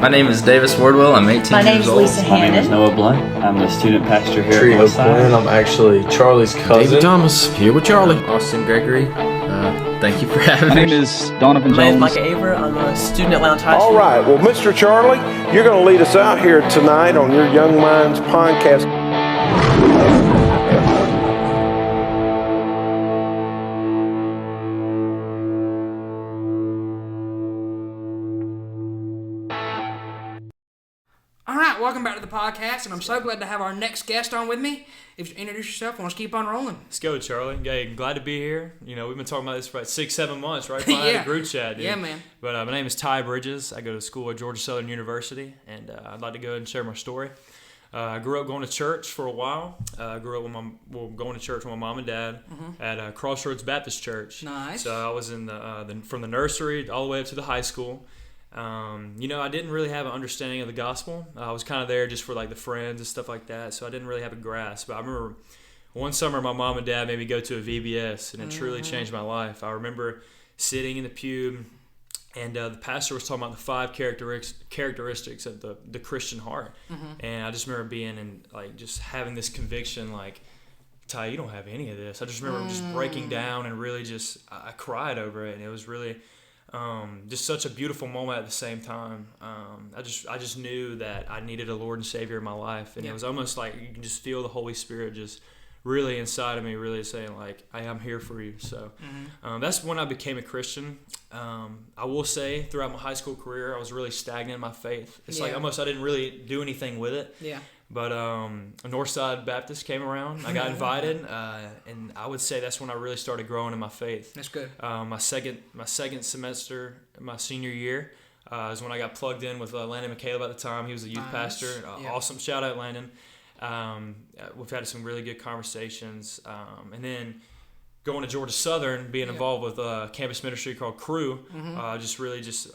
My name is Davis Wardwell. I'm 18 My name years is old. Lisa My name is Hannon. Noah Blunt. I'm the student pastor here Trio at Westside. Glenn. I'm actually Charlie's cousin. David Thomas, here with Charlie. Austin Gregory. Thank you for having My me. name is Donovan My name is Jones. Micah Aver. I'm a student at Lounge High All School. right. Well, Mr. Charlie, you're going to lead us out here tonight on your Young Minds podcast. All right, welcome back to the podcast, and I'm so glad to have our next guest on with me. If you introduce yourself, I want to keep on rolling. Let's go, Charlie. Hey, glad to be here. You know, we've been talking about this for like 6-7 months, right? Finally had a group chat, dude. Yeah, man. But my name is Ty Bridges. I go to school at Georgia Southern University, and I'd like to go ahead and share my story. I grew up going to church for a while. I grew up with going to church with my mom and dad at Crossroads Baptist Church. Nice. So I was in from the nursery all the way up to the high school. You know, I didn't really have an understanding of the gospel. I was kind of there just for like the friends and stuff like that, so I didn't really have a grasp. But I remember one summer my mom and dad made me go to a VBS, and it truly changed my life. I remember sitting in the pew, and the pastor was talking about the 5 characteristics of the Christian heart. And I just remember being in, like, just having this conviction, like, Ty, you don't have any of this. I just remember just breaking down and really just, I cried over it, and it was really just such a beautiful moment at the same time. I just knew that I needed a Lord and Savior in my life, and it was almost like you can just feel the Holy Spirit just really inside of me, really saying like, "I am here for you." So that's when I became a Christian. I will say throughout my high school career, I was really stagnant in my faith. It's like almost I didn't really do anything with it. Yeah. But Northside Baptist came around. I got invited, and I would say that's when I really started growing in my faith. That's good. My second semester, my senior year, is when I got plugged in with Landon McCaleb at the time. He was a youth pastor. Awesome. Shout out, Landon. We've had some really good conversations. And then going to Georgia Southern, being involved with a campus ministry called Crew, just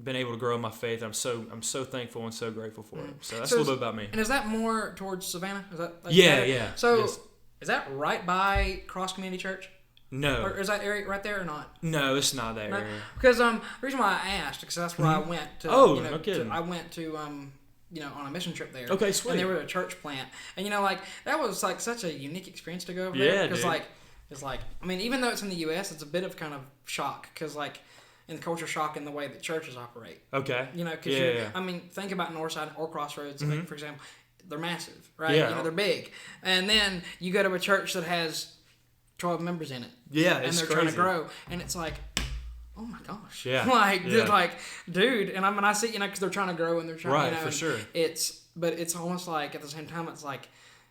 been able to grow in my faith. I'm so thankful and so grateful for it. So that's a little bit about me. And is that more towards Savannah? Is that like Yeah. So yes. Is that right by Cross Community Church? No. Or is that area right there or not? No, it's not that area. Because the reason why I asked, because that's where I went to. Oh, no kidding. I went to on a mission trip there. Okay, sweet. And they were at a church plant, and like that was like such a unique experience to go over yeah, there. Because it's like I mean, even though it's in the U.S., it's a bit of kind of shock because like. In the culture shock in the way that churches operate. Okay. Because I mean, think about Northside or Crossroads, like, for example. They're massive, right? Yeah. They're big. And then you go to a church that has 12 members in it. Yeah, and they're crazy. trying to grow. And it's like, oh my gosh. Yeah. Like, dude. And I see, because they're trying to grow and they're trying for sure. But it's almost like, at the same time, it's like,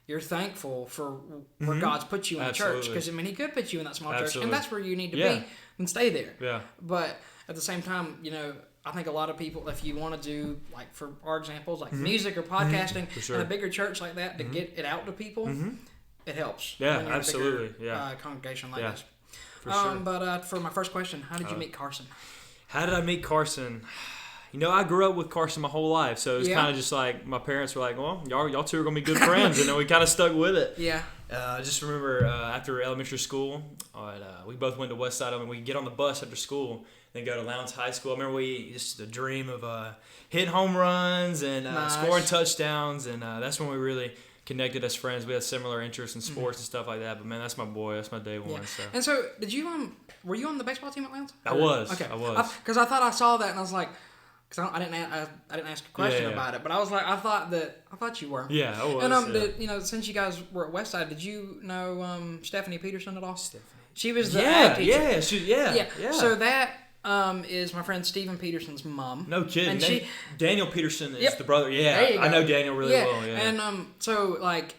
you're thankful for where God's put you in the church. Because, I mean, He could put you in that small church. And that's where you need to be and stay there. Yeah. But at the same time, I think a lot of people, if you want to do, like, for our examples, like music or podcasting, in a bigger church like that, to get it out to people, it helps. Yeah, when you're absolutely. In a bigger, congregation like this. For sure. But for my first question, how did you meet Carson? How did I meet Carson? I grew up with Carson my whole life, so it was kind of just like my parents were like, "Well, y'all two are gonna be good friends," and then we kind of stuck with it. Yeah. I just remember after elementary school, we both went to Westside. I mean, we get on the bus after school, then go to Lowndes High School. I remember we just a dream of hitting home runs and scoring touchdowns, and that's when we really connected as friends. We had similar interests in sports and stuff like that. But man, that's my boy. That's my day one. Yeah. So. And so, did you were you on the baseball team at Lowndes? I was. Okay. I was. Because I thought I saw that and I was like. Because I didn't ask a question about it, but I was like, I thought you were. Yeah, I was. And since you guys were at Westside, did you know Stephanie Peterson at all? Stephanie. She was the ag teacher. Yeah. So that is my friend Stephen Peterson's mom. No kidding. And Daniel Peterson is the brother. Yeah, there you go. I know Daniel really well. Yeah. And so like,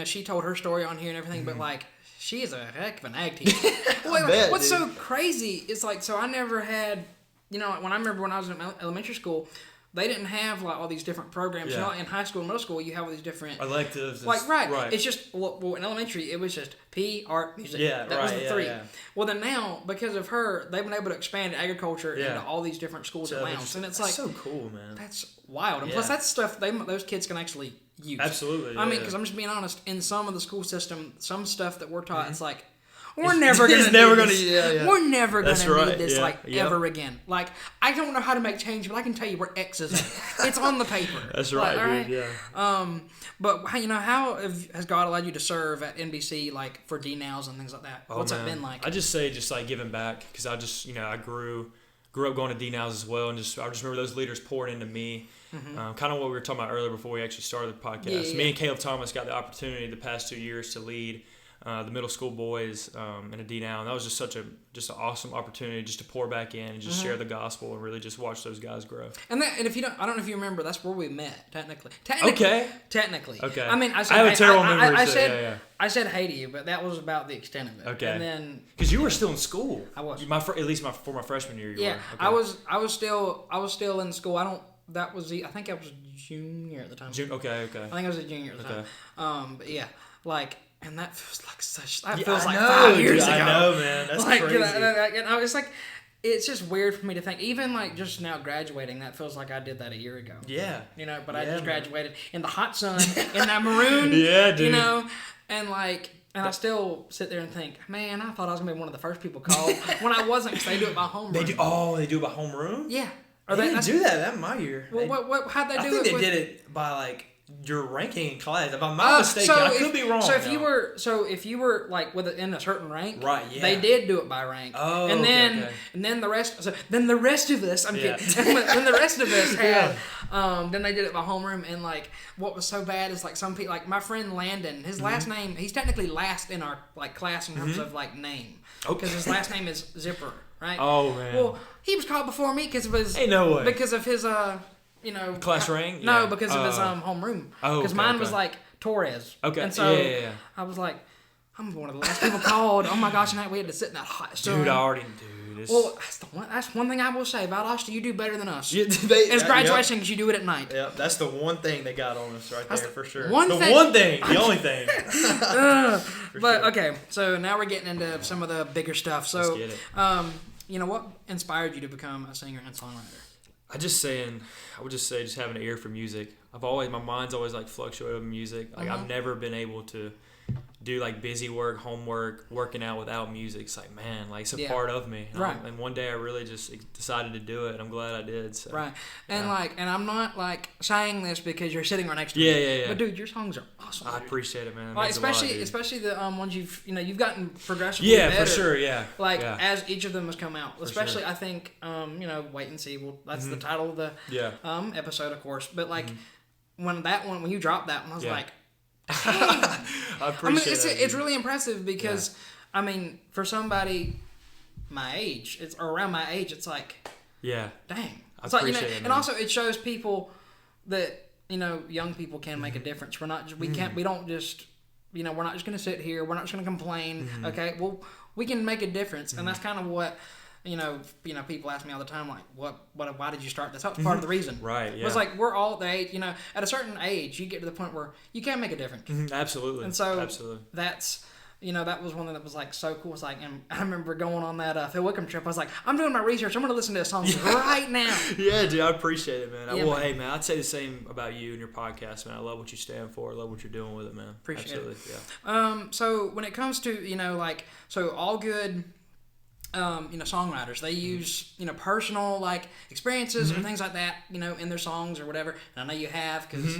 she told her story on here and everything, but like. She is a heck of an ag teacher. What's so crazy is like, so I never had. When I remember when I was in elementary school, they didn't have like all these different programs. Yeah. In high school and middle school, you have all these different electives. Right. It's just in elementary, it was just P, art, music. Yeah, that was the 3. Yeah. Well, then now because of her, they've been able to expand agriculture into all these different schools at Lowndes, and it's like so cool, man. That's wild. And plus, that's stuff those kids can actually use. Absolutely. I mean, because I'm just being honest. In some of the school system, some stuff that we're taught, it's like. we're never gonna. He's never gonna. This. Yeah. We're never That's gonna right, need this yeah. ever again. Like I don't know how to make change, but I can tell you where X is at. It's on the paper. That's right, like, dude. Yeah. But how has God allowed you to serve at NBC like for D-Nows and things like that? What's that been like? I just say like giving back because I just I grew up going to D-Nows as well, and I just remember those leaders pouring into me. Kind of what we were talking about earlier before we actually started the podcast. Me and Caleb Thomas got the opportunity the past 2 years to lead the middle school boys in a D-Now, and that was just such an awesome opportunity just to pour back in and just share the gospel and really just watch those guys grow. And if you don't, I don't know if you remember, that's where we met technically. Okay. Technically. Okay. I mean, I have a terrible memory. I said hey to you, but that was about the extent of it. Okay. And then because you were still in school. I was. At least for my freshman year. You were. Okay. I was still in school. I think I was junior at the time. Okay. I think I was a junior at the time. But yeah, like. And that feels like feels like 5 years ago. I know, man. That's like, crazy. It's like, it's just weird for me to think. Even like just now graduating, that feels like I did that a year ago. Yeah. But I just graduated in the hot sun, in that maroon. Yeah, dude. And like, and I still sit there and think, man, I thought I was gonna be one of the first people called when I wasn't, because they do it by homeroom. They do it by homeroom? Yeah. They didn't do that in my year. Well, how'd they do it? I think they did it by like your ranking in class. If I'm not mistaken, I could be wrong. So if you were like in a certain rank, right? Yeah, they did do it by rank. Oh, and then okay. and then the rest. So then the rest of us, I'm kidding. Then the rest of us had. Then they did it by homeroom, and like what was so bad is like some people, like my friend Landon, his last name, he's technically last in our like class in terms of like name, because his last name is Zipper, right? Oh man. Well, he was called before me because of his. Ain't no way. Because of his class rank? No, Yeah. because of his homeroom. Oh, because okay, mine was okay. like Torres. Okay. And so yeah. I was like, I'm one of the last people called. Oh my gosh, and we had to sit in that hot sun. Dude, Well, that's one thing I will say about Austin. You do better than us. Yeah, it's graduation because you do it at night. Yeah, that's the one thing they got on us That's there for sure. one the thing. only thing. But okay, so now we're getting into some of the bigger stuff. So, Let's get it. what inspired you to become a singer and songwriter? I would just say having an ear for music. My mind's always like fluctuated with music. Like I've never been able to do like busy work, homework, working out without music. It's like, man, like it's a part of me. Right. And one day I really just decided to do it, and I'm glad I did. So. Right. And and I'm not like saying this because you're sitting right next to me. Yeah. But dude, your songs are awesome. I appreciate it, man. It like means a lot, especially the ones you've gotten progressively yeah, better. for sure, yeah. Like yeah. as each of them has come out. Especially sure. I think Wait and See. Well, that's the title of the episode, of course. But like when you dropped that one, I was like, I appreciate it. It's really impressive because for somebody my age, it's around my age, it's like, dang. It's I like, appreciate it, and also it shows people that young people can make a difference. We're not just, we're not just going to sit here. We're not just going to complain. Okay, well, we can make a difference, and that's kind of what. People ask me all the time, like, why did you start this? That was part of the reason. Right, yeah. It was like, we're all at the age, at a certain age, you get to the point where you can make a difference. Absolutely. And so, absolutely. that's, that was one thing that was, like, so cool. It's like, and I remember going on that Phil Wickham trip, I was like, I'm doing my research. I'm going to listen to a song right now. Yeah, dude, I appreciate it, man. Yeah, hey, man, I'd say the same about you and your podcast, man. I love what you stand for. I love what you're doing with it, man. Appreciate Absolutely, it. Yeah. So when it comes to, so all good... songwriters, they use personal experiences and things like that in their songs or whatever, and I know you have because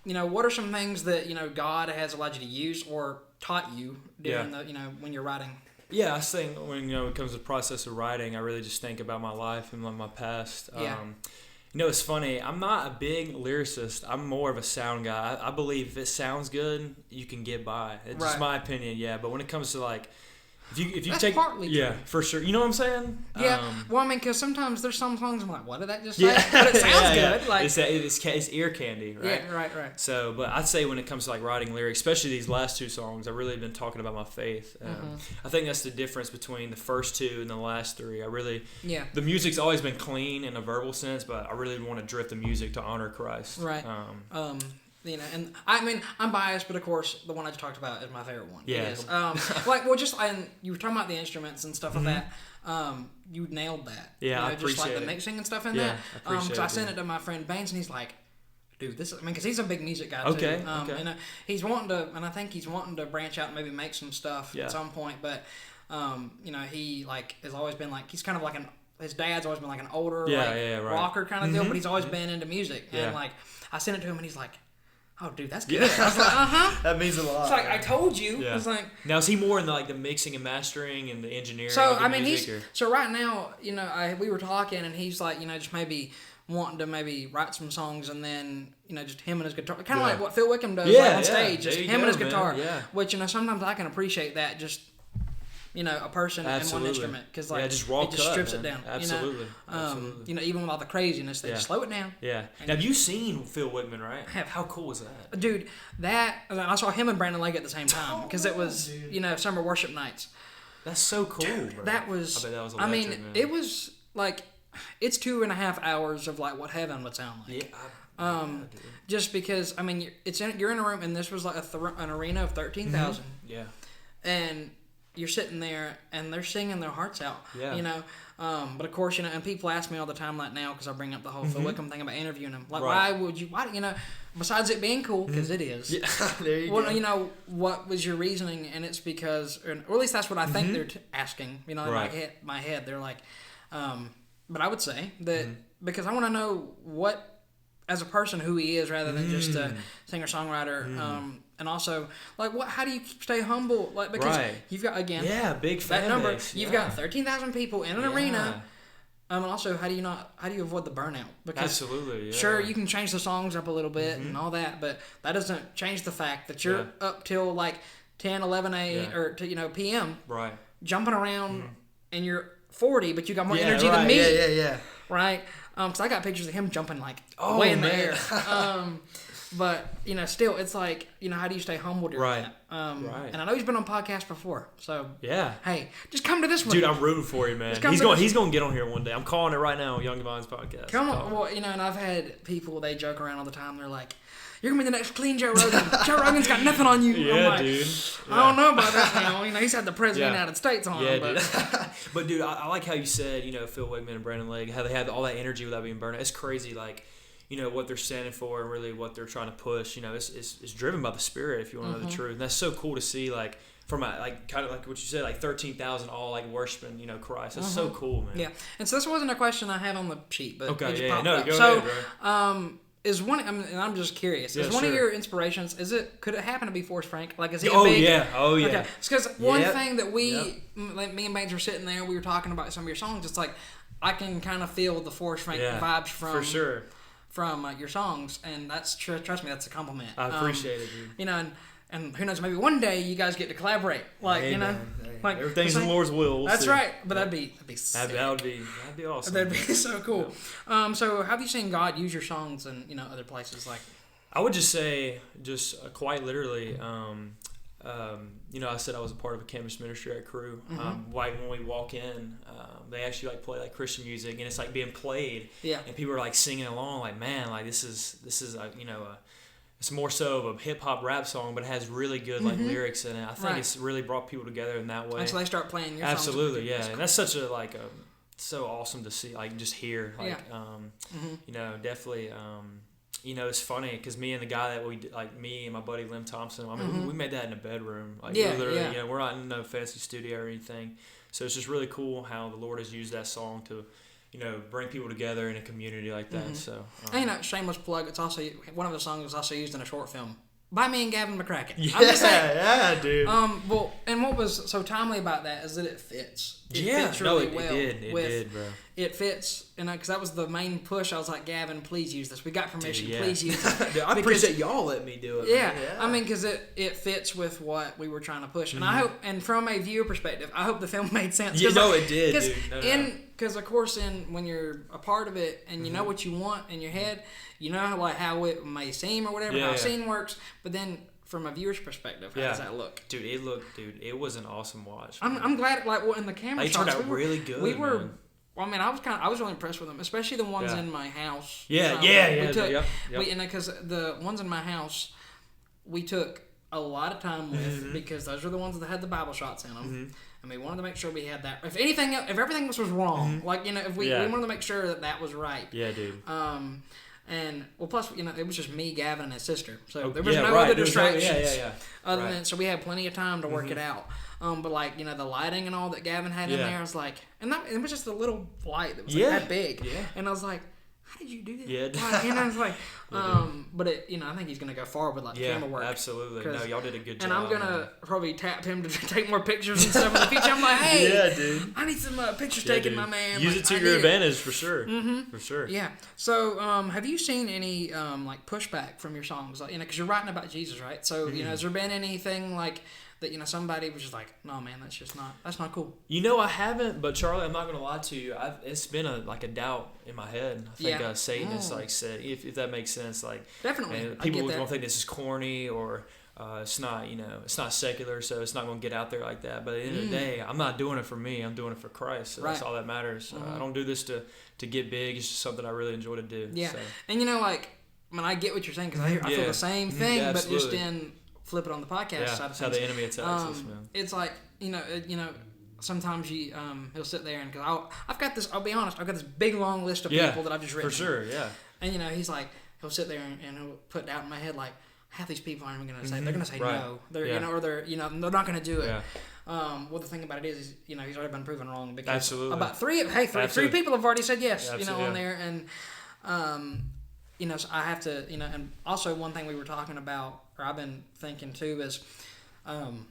what are some things that God has allowed you to use or taught you during the when you're writing? I think when it comes to the process of writing, I really just think about my life and my past. It's funny. I'm not a big lyricist. I'm more of a sound guy. I believe if it sounds good, you can get by. It's just my opinion. Yeah, but when it comes to if you That's take partly true. for sure. You know what I'm saying? Yeah. Because sometimes there's some songs I'm like, what did that just say? But it sounds good. Like it's ear candy, right? Yeah, right. So, but I'd say when it comes to writing lyrics, especially these last two songs, I've really been talking about my faith. I think that's the difference between the first two and the last three. The music's always been clean in a verbal sense, but I really want to drift the music to honor Christ. Right. And I'm biased, but of course, the one I just talked about is my favorite one. Yeah. It is. And you were talking about the instruments and stuff like that. You nailed that. Yeah, I just appreciate the it. mixing and stuff in Yeah, that. I appreciate So I it, sent it to my friend Baines, and he's like, dude, this is, I mean, because he's a big music guy Okay, too. okay. And he's wanting to, and I think he's wanting to branch out and maybe make some stuff Yeah. at some point. But, you know, he like has always been like, he's kind of like his dad's always been like an older right. rocker kind of deal, but he's always been into music. Yeah. And like, I sent it to him and he's like, oh, dude, that's good. I was like, That means a lot. It's like, I told you. Yeah. It's like, Now is he more in the mixing and mastering and the engineering? so of the I mean, music, so right now, you know, we were talking and he's like, you know, just maybe wanting to maybe write some songs and then, you know, just him and his guitar, kind of like what Phil Wickham does on stage, just him and his guitar. Yeah. Which, you know, sometimes I can appreciate that, just, you know, a person and one instrument, because like just raw it just cut, strips man. it down. Absolutely. You know? Absolutely. You know, even with all the craziness, they just slow it down. Yeah. Now, have you seen Phil Whitman, right? I have. How cool was that? Dude, I saw him and Brandon Lake at the same time because it was, you know, summer worship nights. That's so cool, bro. That was, I bet that was I electric, mean, man. it was like, it's 2.5 hours of like what heaven would sound like. Yeah. Just because, I mean, you're in a room, and this was like an arena of 13,000. Yeah. And you're sitting there, and they're singing their hearts out. Yeah. You know, but of course, you know, and people ask me all the time, like now, because I bring up the whole Phil Wickham thing about interviewing him. Like, Right. why, you know, besides it being cool, because it is. Yeah, there you Well, go. you know, what was your reasoning? And it's because, or at least that's what I think they're asking. You know, in Right. my head, they're like, but I would say that because I want to know what, as a person, who he is rather than just a singer-songwriter. And also, like, how do you stay humble? Like, because you've got, again, big fan that number, base. you've got 13,000 people in an arena. And also, how do you avoid the burnout? Because Absolutely, yeah. sure, you can change the songs up a little bit and all that, but that doesn't change the fact that you're up till like 10, 11 a.m. or p.m. Right. jumping around, and you're 40, but you got more energy than me. Yeah. Right? Because I got pictures of him jumping like Oh, way in the man. air. But, you know, still, it's like, you know, how do you stay humble during that? Right. And I know he's been on podcasts before, so Yeah. hey, just come to this one. Dude, I'm rooting for you, man. come He's to going. this- He's going to get on here one day. I'm calling it right now. Young Divine's podcast. Come I'm on, calling it. well, you know, and I've had people, they joke around all the time. They're like, "You're gonna be the next clean Joe Rogan. Joe Rogan's got nothing on you." Yeah, I'm like, dude. I don't know about that now. You know, he's had the president of the United States on Yeah, him, but dude. But dude, I like how you said, you know, Phil Wigman and Brandon Lake, how they had all that energy without being burned out. It's crazy, like, you know, what they're standing for and really what they're trying to push. You know, it's driven by the Spirit, if you want to know the truth. And that's so cool to see, like, from like kind of like what you said, like 13,000 all like worshiping, you know, Christ. That's so cool, man. yeah. And so this wasn't a question I had on the sheet, but Okay, it just yeah, popped no, up. go So, ahead, bro. is one? And I'm just curious. Yeah, Is one of sure. your inspirations? Could it happen to be Forrest Frank? Like, is he Oh a big? yeah, oh yeah. Okay. Because one Yep. thing that Yep. like me and Baines were sitting there, we were talking about some of your songs. It's like I can kind of feel the Forrest Frank vibes from for sure. from your songs, and that's trust me, that's a compliment. I appreciate it, dude. You know, and who knows, maybe one day you guys get to collaborate. Like, you know, Amen. like Everything's in the Lord's will. We'll That's see. right. But that'd be sick. That'd be awesome. That'd be so cool. So have you seen God use your songs in, you know, other places? Like, I would just say, quite literally, you know, I said I was a part of a campus ministry at Crew. Like when we walk in, they actually like play like Christian music, and it's like being played. Yeah. And people are like singing along, like, man, like this is a, you know, it's more so of a hip hop rap song, but it has really good like lyrics in it. I think Right. it's really brought people together in that way. and so they start playing your Absolutely, songs. yeah, and that's such a like so awesome to see, like just hear, like you know, definitely. You know, it's funny because me and the guy that me and my buddy Lim Thompson, I mean, we made that in a bedroom. Like, Yeah, literally, yeah. you know, we're not in no fancy studio or anything. So it's just really cool how the Lord has used that song to, you know, bring people together in a community like that. So, And, you know, shameless plug. It's also one of the songs was also used in a short film by me and Gavin McCracken. yeah, I'm just saying. yeah, dude. Well, and what was so timely about that is that it fits. It yeah, fits really well. it did, bro. It fits, and because that was the main push. I was like, Gavin, please use this. We got permission. Dude, yeah. Please use it. Dude, I Because- appreciate y'all letting me do it. Yeah, man. I mean, because it fits with what we were trying to push, and I hope, and from a viewer perspective, I hope the film made sense. You know it did, dude. No. Because of course, when you're a part of it and you know what you want in your head, you know like how it may seem or whatever, how a scene works, but then from a viewer's perspective, how does that look? Dude, it was an awesome watch. I'm glad, like, well, in the camera They turned shots, out really good. We were. man. Well, I mean, I was really impressed with them, especially the ones Yeah. in my house. Yeah, We took, yep. because the ones in my house, we took a lot of time with because those were the ones that had the Bible shots in them, and we wanted to make sure we had that. If anything, if everything else was wrong, like, you know, if we wanted to make sure that was right. Yeah, dude. And well, plus it was just me, Gavin, and his sister, so there was no other distractions. Other than so we had plenty of time to work it out. But like the lighting and all that Gavin had in there, I was like, it was just a little light that was like that big, and I was like, how did you do that? Yeah, and I was like, but I think he's gonna go far with like camera work. Absolutely. No, y'all did a good job. And I'm gonna probably tap him to take more pictures and stuff in the future. I'm like, hey, dude, I need some pictures taken, my man. Use it to your advantage for sure. For sure. Yeah. So, have you seen any like pushback from your songs? Like, because you're writing about Jesus, right? So, has there been anything like that somebody was just like, no man, that's not cool. I haven't, but Charlie, I'm not gonna lie to you, it's been a doubt in my head. I think Satan has like said, if that makes sense, like definitely people won't think this is corny or it's not it's not secular, so it's not gonna get out there like that. But at the end of the day, I'm not doing it for me, I'm doing it for Christ. So that's all that matters. I don't do this to get big. It's just something I really enjoy to do. Yeah. So. And I get what you're saying, because I feel the same thing, but just in flip it on the podcast side of things. That's how the enemy attacks us, man. It's like sometimes he'll sit there and because I've got this. I'll be honest, I've got this big long list of people that I've just written for sure. Yeah. And he's like, he'll sit there and he'll put doubt in my head like, half these people aren't even gonna say they're gonna say no. They're or they're they're not gonna do it. Yeah. Well, the thing about it is he's already been proven wrong because absolutely about three people have already said yes. Absolutely. On there and so I have to and also one thing we were talking about. Or I've been thinking too is, I'm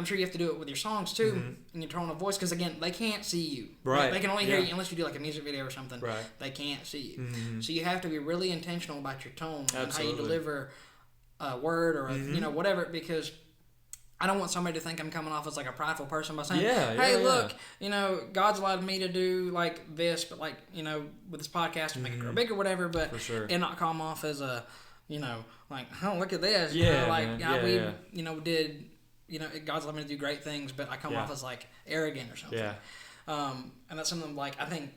sure you have to do it with your songs too, in your tone of voice, because again, they can't see you. Right. They can only hear you unless you do like a music video or something. Right. They can't see you, so you have to be really intentional about your tone and how you deliver a word or whatever, because I don't want somebody to think I'm coming off as like a prideful person by saying, hey, look, God's allowed me to do like this, but like, with this podcast to make it grow big or whatever, but it not come off as a, like, oh, look at this. We did, God's allowed me to do great things, but I come off as like arrogant or something. Yeah. And that's something like, I think,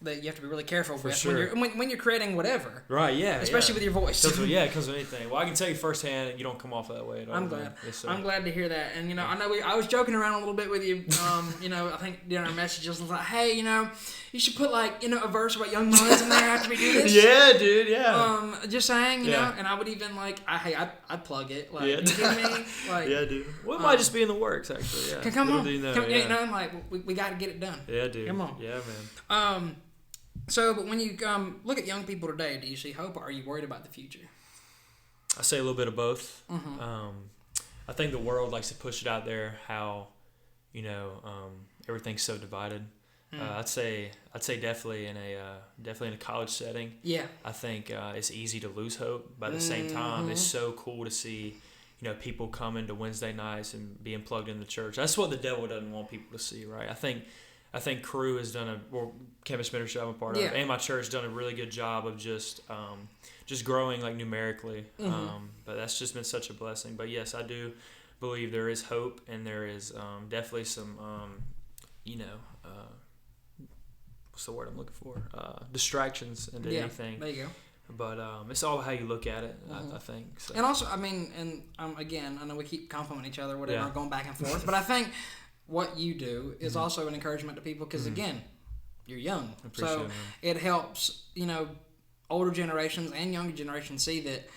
that you have to be really careful with when you're creating whatever. Right, yeah. Especially with your voice. It comes with anything. Well, I can tell you firsthand, you don't come off that way at all. I'm glad. I'm glad to hear that. And, I know I was joking around a little bit with you. I think during our messages, I was like, hey, you should put like, a verse about young minds in there after we do this. Yeah, dude, yeah. Just saying, you know, and I would even like, I'd plug it. Like, you kidding me? Like, yeah, dude. Well, it might just be in the works, actually. Yeah. Come on. I'm like, we got to get it done. Yeah, dude. Come on. Yeah, man. But when you look at young people today, do you see hope, or are you worried about the future? I say a little bit of both. I think the world likes to push it out there how, everything's so divided. I'd say definitely in a college setting. Yeah. I think it's easy to lose hope, but at the same time, it's so cool to see, people coming to Wednesday nights and being plugged in the church. That's what the devil doesn't want people to see, right? I think Crew has done Campus Ministry I'm a part of, and my church done a really good job of just growing like numerically. But that's just been such a blessing. But yes, I do believe there is hope, and there is definitely some, what's the word I'm looking for? Distractions into anything. There you go. But it's all how you look at it, I think. So. And also, again, I know we keep complimenting each other, whatever, going back and forth, but I think what you do is also an encouragement to people because, again, you're young. So it helps, older generations and younger generations see that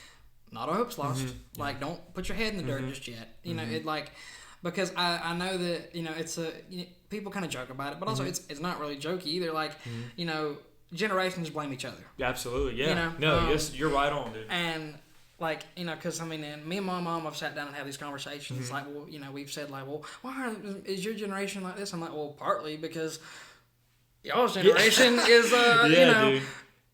not all hope's lost. Like, don't put your head in the dirt just yet. It like, because I know that, it's people kind of joke about it, but also it's not really jokey either. Like, generations blame each other. Absolutely, yeah. Yes, you're right on, dude. And like, because me and my mom have sat down and had these conversations. Like, well, we've said like, well, why is your generation like this? I'm like, well, partly because y'all's generation is, dude.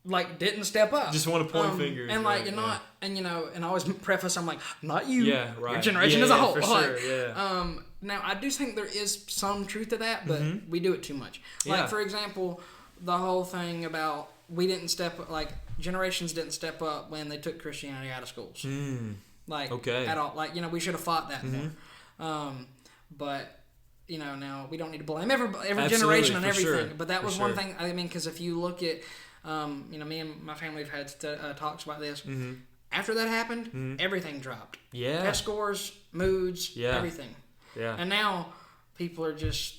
Like didn't step up. Just want to point fingers. And like, you're not, and and I always preface, I'm like, not you. Yeah, right. Your generation as a whole. For sure, yeah. Now I do think there is some truth to that, but we do it too much. Like, for example, the whole thing about generations didn't step up when they took Christianity out of schools. Like, at all. Like, we should have fought that more. But, now we don't need to blame every generation on everything. Sure. But that was one thing, because if you look at, me and my family have had talks about this. After that happened, everything dropped. Yeah. Test scores, moods, everything. Yeah. And now people are just,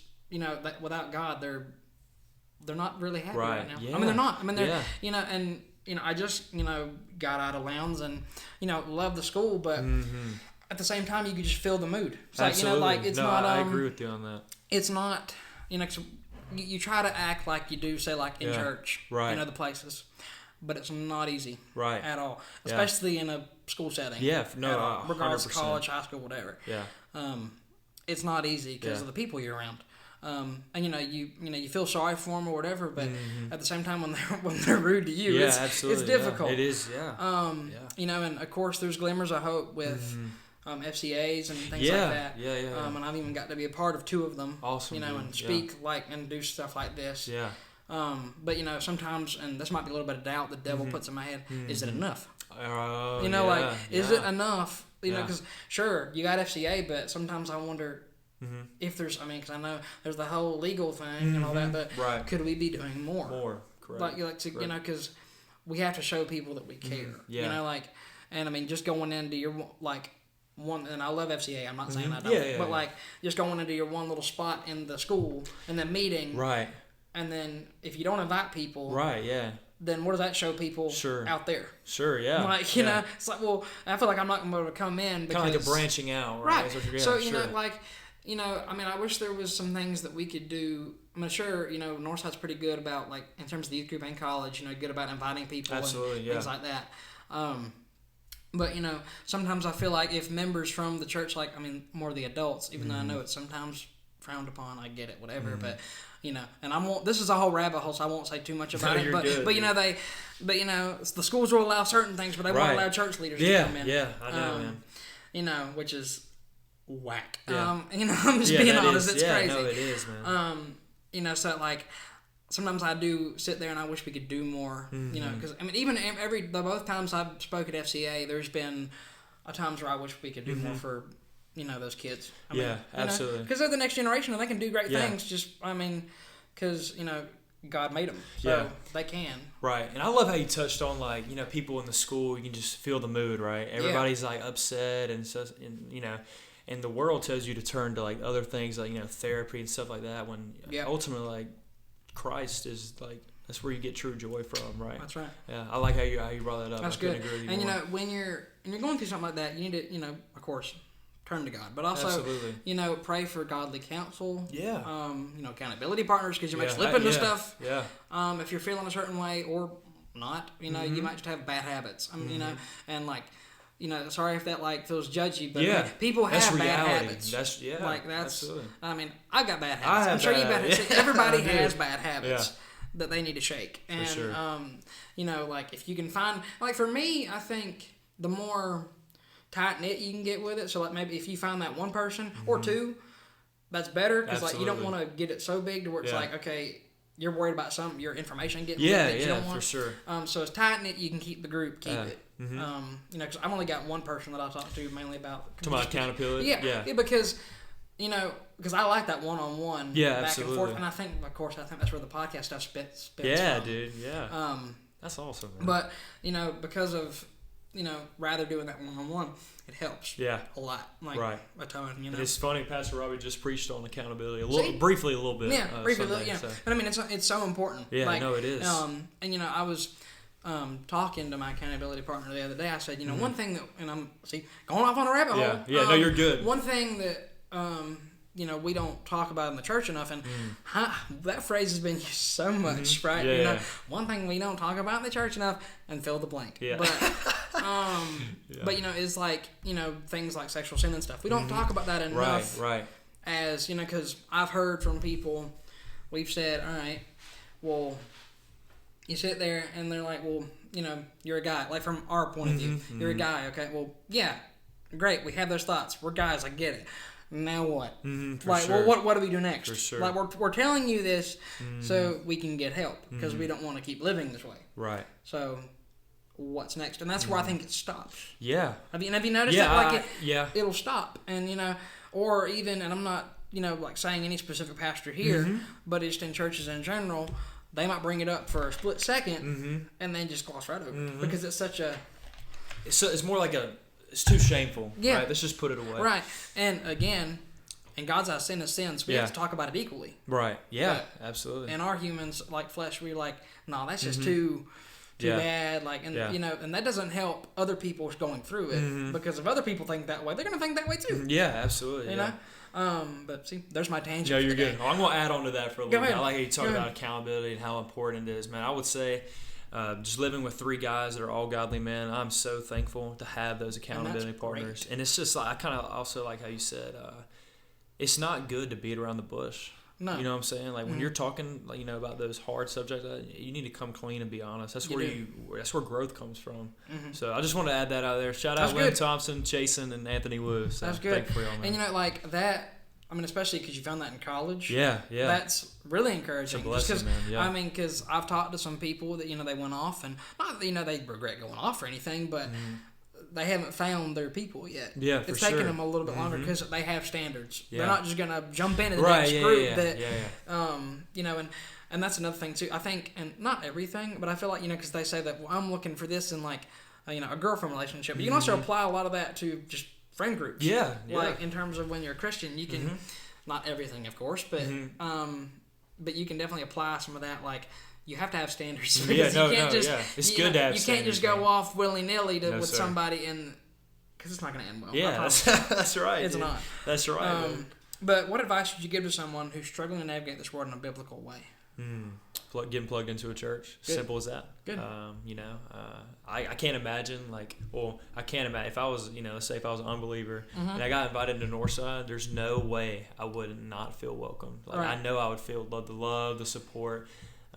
without God, they're not really happy right now. Yeah. They're not. They're, and I just got out of Lowndes and love the school, but at the same time you could just feel the mood. It's Absolutely. like it's not. I agree with you on that. It's not. 'Cause you try to act like you do, say like in church, right? The places, but it's not easy, right, at all, especially in a school setting. Yeah, no, regardless of college, high school, whatever. Yeah, it's not easy because of the people you're around. And you feel sorry for them or whatever, but at the same time when they're rude to you, it's difficult. Yeah, it is, and of course there's glimmers of hope with FCAs and things like that. And I've even got to be a part of 2 of them. Awesome. And speak and do stuff like this. Yeah. But sometimes, and this might be a little bit of doubt the devil puts in my head. Is it enough? Is it enough? Because sure you got FCA, but sometimes I wonder. If there's, because I know there's the whole legal thing and all that, but could we be doing more? More, correct. Because we have to show people that we care. And just going into your one, and I love FCA. I'm not saying I don't, but just going into your one little spot in the school and then meeting, right? And then if you don't invite people, right? Yeah. Then what does that show people out there? Sure, yeah. It's like, well, I feel like I'm not going to be able to come in because kind of like a branching out, right? So I wish there was some things that we could do. Sure, Northside's pretty good about, in terms of the youth group and college, good about inviting people and things like that. But, sometimes I feel like if members from the church, more the adults, even though I know it's sometimes frowned upon, I get it, whatever, but, and this is a whole rabbit hole, so I won't say too much about it, the schools will allow certain things, but they won't allow church leaders to come in. Yeah, I know, man. Which is whack. Yeah. I'm just being honest. It's crazy. No, it is, man. So sometimes I do sit there and I wish we could do more. Because even both times I've spoke at FCA, there's been times where I wish we could do more for those kids. Absolutely. Because they're the next generation and they can do great things. Just because God made them, so they can. Right, and I love how you touched on people in the school. You can just feel the mood, right? Everybody's upset and so, and the world tells you to turn to other things therapy and stuff like that. When ultimately Christ is that's where you get true joy from, right? That's right. Yeah, I like how you brought that up. That's good. And when you're going through something like that, you need to of course turn to God, but also absolutely. Pray for godly counsel. Yeah. Accountability partners because you might slip into stuff. Yeah. If you're feeling a certain way or not, you might just have bad habits. And sorry if that feels judgy, but people have bad habits. That's absolutely. I got bad habits. I'm sure you bad habits. Everybody has bad habits Yeah. that they need to shake. And for sure. If you can find for me, I think the more tight knit you can get with it. So maybe if you find that one person or 2, that's better because you don't want to get it so big to where it's okay, you're worried about your information getting that you don't want. For sure. So it's tight knit. You can keep the group, keep it. Because I've only got one person that I talk to mainly about. To my accountability. Yeah, because because I like that one-on-one. Yeah, back absolutely. and forth, and I think that's where the podcast stuff spits Yeah, from. dude. Yeah. That's awesome. Man. But because of rather doing that one-on-one, it helps. Yeah. A lot. Right. A ton. And it's funny. Pastor Robbie just preached on accountability briefly a little bit. Yeah, briefly. Sunday, yeah. So. But it's so important. Yeah, no, it is. And I was talking to my accountability partner the other day. I said, one thing that, and I'm going off on a rabbit hole. Yeah, no, you're good. One thing that we don't talk about in the church enough, and that phrase has been used so much, right? Yeah, one thing we don't talk about in the church enough, and fill the blank. Yeah. But it's things like sexual sin and stuff. We don't talk about that enough. Right. As because I've heard from people, we've said, all right, well, you sit there and they're like, well, you're a guy. From our point of view, you're a guy. Okay, well, yeah, great. We have those thoughts. We're guys. I get it. Now what? Sure. Well, what do we do next? For sure. We're telling you this so we can get help because we don't want to keep living this way. Right. So what's next? And that's where I think it stops. Yeah. Have you noticed that? It'll stop, and or even, and I'm not saying any specific pastor here, but just in churches in general, they might bring it up for a split second and then just gloss right over because it's such a. It's more like it's too shameful. Yeah. Right? Let's just put it away. Right. And again, in God's eyes, sin is sin, so we have to talk about it equally. Right. Yeah. But absolutely. in our humans, flesh, we're like, no, that's just too. too bad. Like, and you know, and that doesn't help other people going through it because if other people think that way, they're gonna think that way too. Yeah, absolutely. You know. But see, there's my tangent. No, you're good. I'm gonna add on to that for a little bit. I like how you talk about ahead. accountability and how important it is, man. I would say. Just living with 3 guys that are all godly men, I'm so thankful to have those accountability partners. Great. And it's just like I kind of also like how you said, it's not good to beat around the bush. No. You know what I'm saying? Like when you're talking, like, you know, about those hard subjects, you need to come clean and be honest. That's that's where growth comes from. So I just want to add that out there. Shout out Lynn Thompson, Jason, and Anthony Wu. So that's good. For y'all, man. And you know, like that. I mean, especially because you found that in college. Yeah. That's really encouraging. It's a blessing, man. Yeah. I mean, because I've talked to some people that, you know, they went off, and not that, you know, they regret going off or anything, but they haven't found their people yet. Yeah, for It's sure. taken them a little bit longer because they have standards. Yeah. They're not just going to jump into the next group that, Yeah. you know, and that's another thing too. I think, and not everything, but I feel like, you know, because they say that, well, I'm looking for this in like, you know, a girlfriend relationship. But you can also apply a lot of that to just friend groups. Yeah. Like in terms of when you're a Christian, you can, not everything, of course, but you can definitely apply some of that. Like, you have to have standards. It's You good to have You standards. can't just go off willy nilly with sir. somebody, and because it's not going to end well. Yeah, that's right. It's dude. not. That's right. But what advice would you give to someone who's struggling to navigate this world in a biblical way? Getting plugged into a church. Good. Simple as that. Good. You know, I can't imagine I can't imagine if I was, you know, let's say if I was an unbeliever and I got invited to Northside, there's no way I would not feel welcome. Like Right. I know I would feel the love, the support.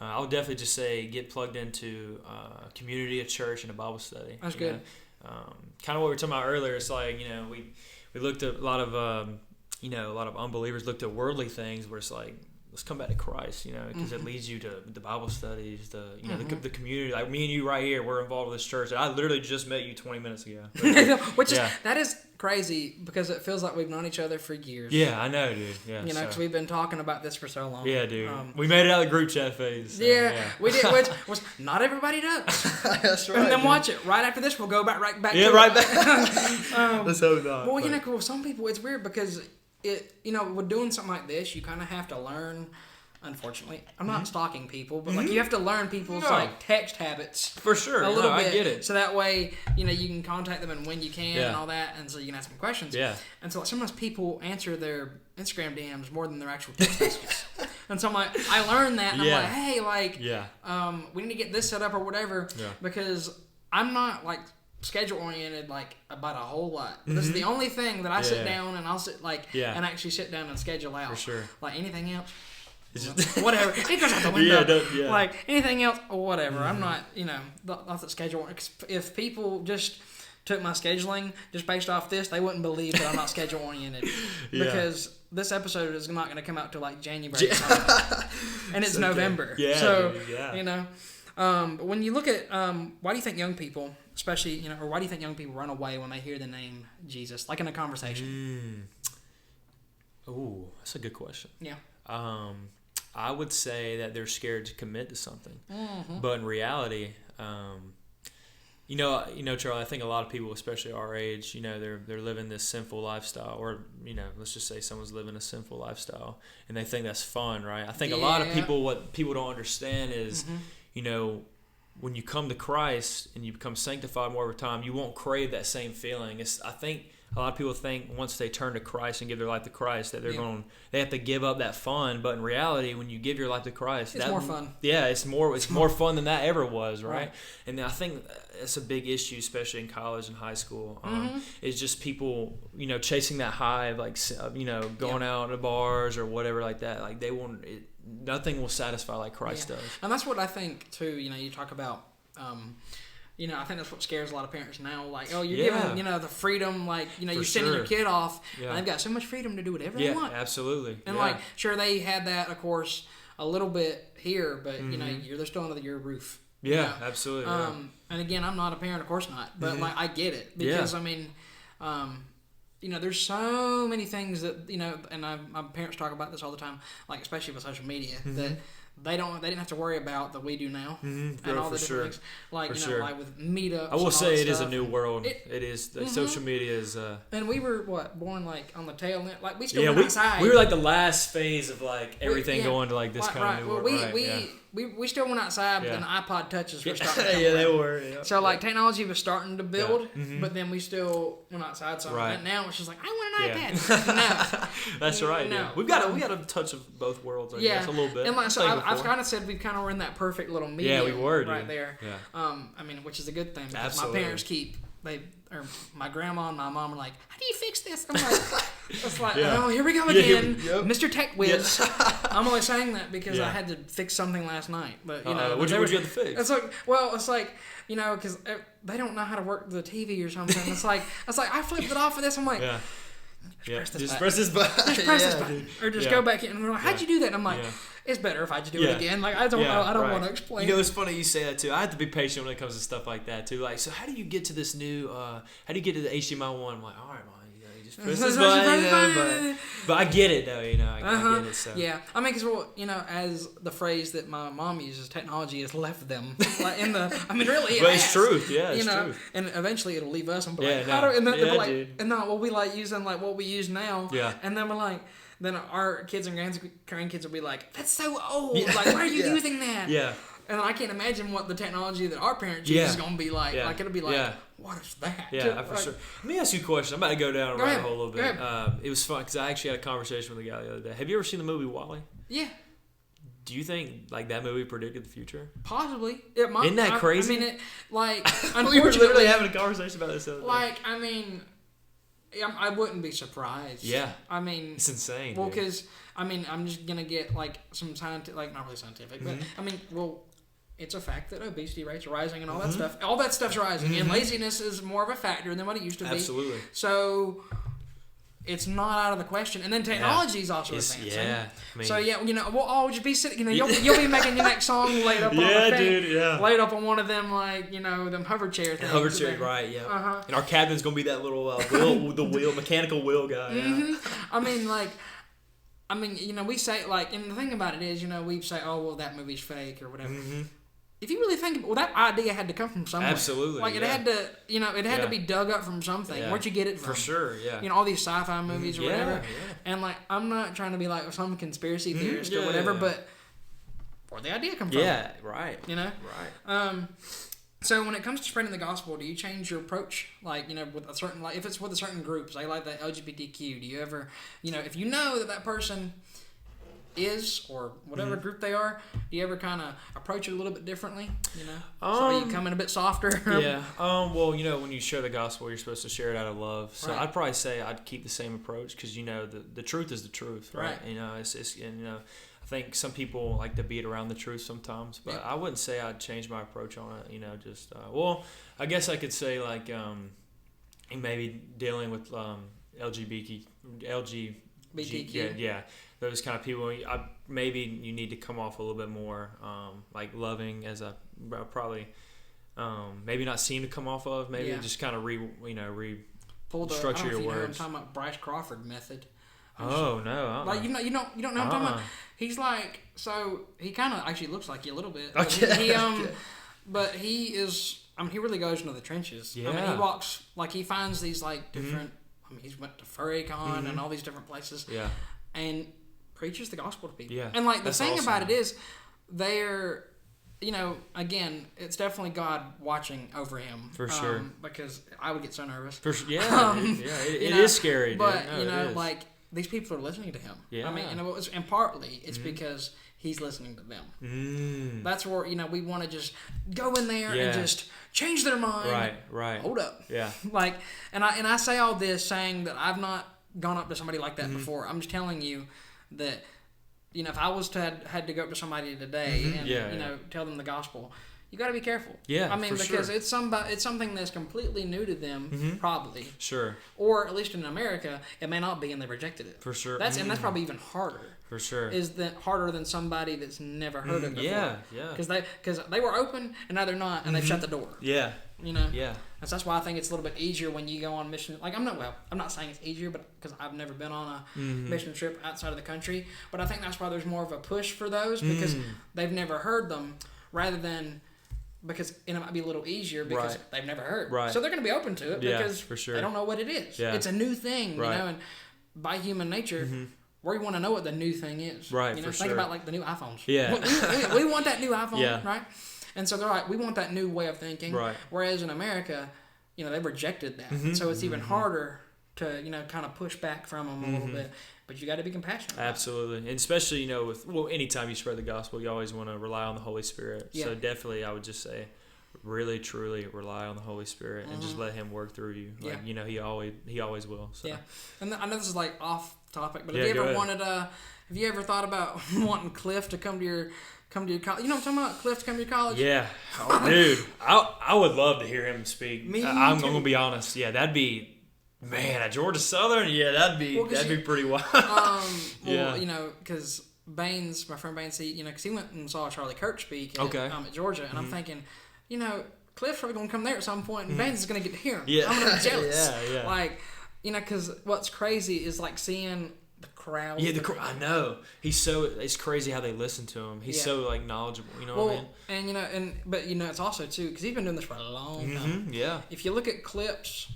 I would definitely just say get plugged into a community, a church, and a Bible study. That's good. Kind of what we were talking about earlier. It's like, you know, we looked at a lot of unbelievers looked at worldly things where it's like, let's come back to Christ, you know, because it leads you to the Bible studies, the community. Like me and you right here, we're involved with this church. I literally just met you 20 minutes ago. That is crazy because it feels like we've known each other for years. Yeah, I know, dude. Yeah, you know, because we've been talking about this for so long. Yeah, dude. We made it out of the group chat phase. So, we did, which was not everybody does. That's right. And then watch it. Right after this, we'll go right back. Yeah, to right it. back. Let's hope not. Well, you know, cool. Some people, it's weird because you know, with doing something like this, you kind of have to learn. Unfortunately, I'm not stalking people, but like you have to learn people's like text habits for sure. a little bit. I get it. So that way, you know, you can contact them and when you can and all that, and so you can ask them questions. Yeah. And so like, sometimes people answer their Instagram DMs more than their actual text messages. And so I'm like, I learned that, and I'm like, hey, like, we need to get this set up or whatever, because I'm not like schedule oriented like about a whole lot. This is the only thing that I sit down and I'll sit like and actually sit down and schedule out. For sure. Like anything else. Whatever. It goes out the window. Like anything else or whatever. I'm not, you know, not that schedule. If people just took my scheduling just based off this, they wouldn't believe that I'm not schedule oriented. Because this episode is not going to come out till like January. And it's November. Yeah. So, dude, you know. But when you look at why do you think young people, especially, you know, or why do you think young people run away when they hear the name Jesus, like in a conversation? Ooh, that's a good question. Yeah. I would say that they're scared to commit to something, but in reality, you know, Charlie, I think a lot of people, especially our age, you know, they're living this sinful lifestyle, or you know, let's just say someone's living a sinful lifestyle, and they think that's fun, right? I think a lot of people, what people don't understand is, you know, when you come to Christ and you become sanctified more over time, you won't crave that same feeling. I think a lot of people think once they turn to Christ and give their life to Christ that they have to give up that fun. But in reality, when you give your life to Christ, it's more fun. Yeah, it's more fun than that ever was, right? And I think it's a big issue, especially in college and high school. It's just people, you know, chasing that high of like, you know, going out to bars or whatever like that. Like they won't. Nothing will satisfy like Christ does. And that's what I think too. You know, you talk about. You know, I think that's what scares a lot of parents now. Like, oh, you're giving, you know, the freedom, like, you know, you're sending your kid off, and they've got so much freedom to do whatever they want. Yeah, absolutely. And, like, sure, they had that, of course, a little bit here, but, you know, they're still under your roof. Yeah, you know? absolutely. And, again, I'm not a parent, of course not, but, like, I get it. Because, I mean, you know, there's so many things that, you know, and my parents talk about this all the time, like, especially with social media, that they didn't have to worry about that we do now, and all the different things, like you know, like with meetups. I will say it is a new and world. It is. Social media is. And we were born like on the tail end, like we still went outside. We were like the last phase of like everything going to like this kind of new world. we still went outside, but then iPod touches were starting to come yeah, around. they were. Yeah. So like technology was starting to build, but then we still went outside. So now it's just like, I want an iPad. No. That's right. No. Yeah. We got a touch of both worlds. I guess, a little bit. And like, so I've kind of said we kind of were in that perfect little medium. Yeah, we were, right dude. there. Yeah. I mean, which is a good thing because Absolutely. my parents or my grandma and my mom are like, how do you fix this? I'm like, it's like, oh, here we go again, Mr. Tech Whiz. I'm only saying that because I had to fix something last night, but you know, what'd you have to fix? It's like, you know, because they don't know how to work the TV or something. It's like I flipped it off of this. I'm like, just press this button. Just press this button, or just go back in. And they're like, how'd you do that? And I'm like, it's better if I just do it again. Like I don't know. I don't want to explain. You know, it's funny you say that too. I have to be patient when it comes to stuff like that too. Like, so how do you get to this new? How do you get to the HDMI 1? I'm like, all right, Mom, you just press this button. But I get it though. You know, I get it. So yeah, I mean, because you know, as the phrase that my mom uses, technology has left them. Like I mean, really, but it's truth. Yeah, it's truth. And eventually it'll leave us and be like, dude. and then we'll be like using like what we use now. Yeah. And then we're like. Then our kids and grandkids will be like, "That's so old! Like, why are you using that?" Yeah. And I can't imagine what the technology that our parents use is going to be like. Yeah. Like it'll be like, "What is that?" Yeah, for sure. Let me ask you a question. I'm about to go down a rabbit hole a little bit. Go It was fun because I actually had a conversation with a guy the other day. Have you ever seen the movie WALL-E? Yeah. Do you think like that movie predicted the future? Possibly. It might. Isn't that crazy? I mean, it like we were unfortunately literally having a conversation about this the other day. like I mean. I wouldn't be surprised. Yeah. I mean, it's insane. Well, because I mean, I'm just gonna get like some scientific, like not really scientific, but I mean, well, it's a fact that obesity rates are rising and all that stuff. All that stuff's rising, and laziness is more of a factor than what it used to be. Absolutely. So it's not out of the question. And then technology is also advancing. Yeah. I mean, so yeah, you know, we'll all just be sitting. You know, you'll be making your next song laid up on the thing, laid up on one of them like them hover chair things. Hover chair, right? Yeah. And our captain's gonna be that little mechanical wheel guy. Yeah. I mean, you know, we say like, and the thing about it is, you know, we say, oh well, that movie's fake or whatever. If you really think, that idea had to come from somewhere. Absolutely. Like it had to, you know, it had to be dug up from something. Where'd you get it from? For sure. Yeah. You know, all these sci-fi movies or whatever. Yeah. And like, I'm not trying to be like some conspiracy theorist or whatever, but where'd the idea come from? Yeah. Right. You know. Right. So when it comes to spreading the gospel, do you change your approach? Like, you know, with a certain, like if it's with a certain group, say like the LGBTQ, do you ever, you know, if you know that person is or whatever group they are, do you ever kind of approach it a little bit differently? You know, so you come in a bit softer. Yeah. Well, you know, when you share the gospel, you're supposed to share it out of love. So I'd probably say I'd keep the same approach because you know the truth is the truth, right? You know, it's and you know. I think some people like to beat around the truth sometimes, but I wouldn't say I'd change my approach on it. You know, just well, I guess I could say like maybe dealing with LGBTQ, yeah, those kind of people. Maybe you need to come off a little bit more like loving, as I probably maybe not seem to come off of. Maybe just kind of restructure your words. I'm talking about Bryce Crawford method. Oh no! Like you don't know what I'm talking about. He's like, so he kind of actually looks like you a little bit. Okay. But he is. I mean, he really goes into the trenches. Yeah. I mean, he walks like he finds these like different. I mean, he's went to FurryCon and all these different places. Yeah. And preaches the gospel to people. Yeah. And like the thing about it is, they're. You know, again, it's definitely God watching over him. For sure. Because I would get so nervous. It is scary. But like. These people are listening to him. Yeah. I mean, and partly it's because he's listening to them. That's where, you know, we want to just go in there and just change their mind. Right. Hold up. Yeah. Like, and I say all this saying that I've not gone up to somebody like that before. I'm just telling you that, you know, if I was to had to go up to somebody today and, you know, tell them the gospel, you got to be careful. Yeah, I mean, because sure. it's something that's completely new to them, probably. Sure. Or at least in America, it may not be, and they rejected it. For sure. And that's probably even harder. For sure. Is that harder than somebody that's never heard of it before? Yeah. Because they were open and now they're not, and they've shut the door. Yeah. You know. Yeah. And so that's why I think it's a little bit easier when you go on mission. Like I'm not saying it's easier, but because I've never been on a mission trip outside of the country. But I think that's why there's more of a push for those because they've never heard them, rather than. Because it might be a little easier because they've never heard. Right. So they're going to be open to it because for sure. they don't know what it is. Yeah. It's a new thing, you know, and by human nature, we want to know what the new thing is. Right, you know, for think sure. about like the new iPhones. Yeah. we want that new iPhone, Yeah. right? And so they're like, we want that new way of thinking. Right. Whereas in America, you know, they've rejected that. Mm-hmm. And so it's even harder to, you know, kind of push back from them a little bit. But you got to be compassionate. Absolutely. And especially, you know, anytime you spread the gospel, you always want to rely on the Holy Spirit. Yeah. So definitely I would just say really, truly rely on the Holy Spirit and just let Him work through you. Like, you know, He always will. So. Yeah. And I know this is like off topic, but Yeah, have you go ever ahead. have you ever thought about wanting Cliff to come to your college? You know what I'm talking about? Cliff to come to your college? Yeah. Dude, I would love to hear him speak. Me I'm too. going to be honest. Yeah, that'd be, man, at Georgia Southern, yeah, that'd be pretty wild. Well, you know, because Baines, my friend Baines, because he went and saw Charlie Kirk speak at Georgia, and I'm thinking, you know, Cliff's probably going to come there at some point, and Baines is going to get to hear him. Yeah. I'm going to be jealous. Yeah. Like, you know, because what's crazy is like seeing the crowd. Yeah, I know. It's crazy how they listen to him. He's so like knowledgeable, you know what I mean? And you know, but you know, it's also too because he's been doing this for a long time. Yeah. If you look at clips